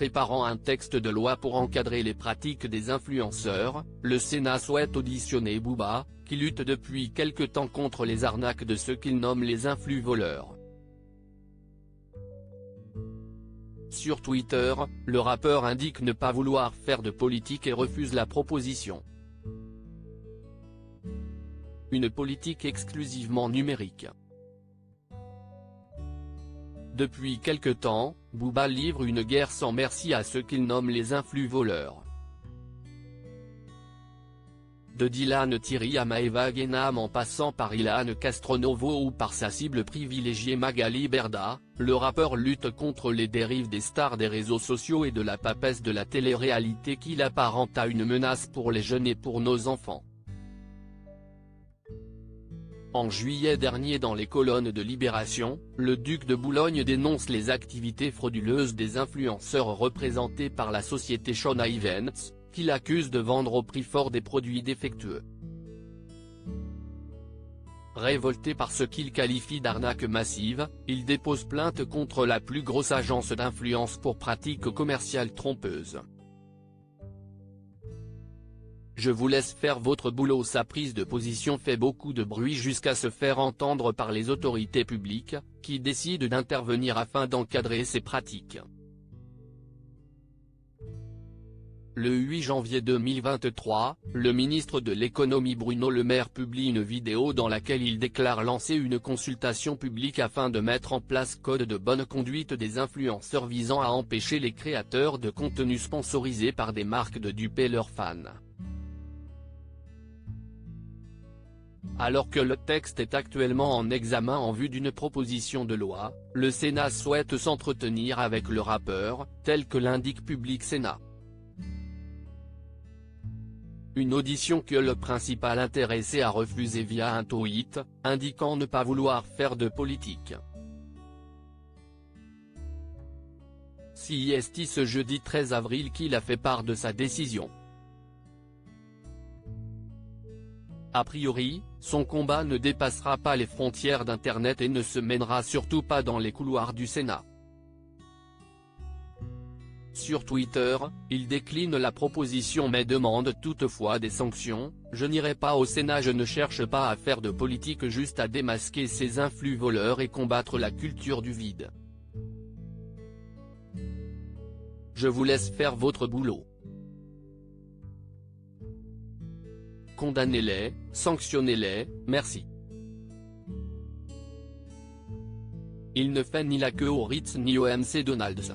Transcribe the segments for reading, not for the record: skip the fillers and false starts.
préparant un texte de loi pour encadrer les pratiques des influenceurs, le Sénat souhaite auditionner Booba, qui lutte depuis quelque temps contre les arnaques de ceux qu'il nomme les influ-voleurs. Sur Twitter, le rappeur indique ne pas vouloir faire de politique et refuse la proposition. Une politique exclusivement numérique. Depuis quelque temps, Booba livre une guerre sans merci à ceux qu'il nomme les influ-voleurs. De Dylan Thierry à Maeva Guénam en passant par Ilan Castronovo ou par sa cible privilégiée Magali Berda, le rappeur lutte contre les dérives des stars des réseaux sociaux et de la papesse de la télé-réalité qu'il apparente à une menace pour les jeunes et pour nos enfants. En juillet dernier dans les colonnes de Libération, le duc de Boulogne dénonce les activités frauduleuses des influenceurs représentés par la société Shona Events, qu'il accuse de vendre au prix fort des produits défectueux. Révolté par ce qu'il qualifie d'arnaque massive, il dépose plainte contre la plus grosse agence d'influence pour pratiques commerciales trompeuses. Je vous laisse faire votre boulot. Sa prise de position fait beaucoup de bruit jusqu'à se faire entendre par les autorités publiques, qui décident d'intervenir afin d'encadrer ces pratiques. Le 8 janvier 2023, le ministre de l'économie Bruno Le Maire publie une vidéo dans laquelle il déclare lancer une consultation publique afin de mettre en place code de bonne conduite des influenceurs visant à empêcher les créateurs de contenus sponsorisés par des marques de duper leurs fans. Alors que le texte est actuellement en examen en vue d'une proposition de loi, le Sénat souhaite s'entretenir avec le rappeur, tel que l'indique Public Sénat. Une audition que le principal intéressé a refusée via un tweet, indiquant ne pas vouloir faire de politique. C'est ce jeudi 13 avril qu'il a fait part de sa décision. A priori, son combat ne dépassera pas les frontières d'Internet et ne se mènera surtout pas dans les couloirs du Sénat. Sur Twitter, il décline la proposition mais demande toutefois des sanctions. Je n'irai pas au Sénat, je ne cherche pas à faire de politique, juste à démasquer ces influ-voleurs et combattre la culture du vide. Je vous laisse faire votre boulot. Condamnez-les, sanctionnez-les, merci. Il ne fait ni la queue au Ritz ni au MC Donald's,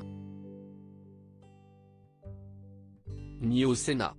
ni au Sénat.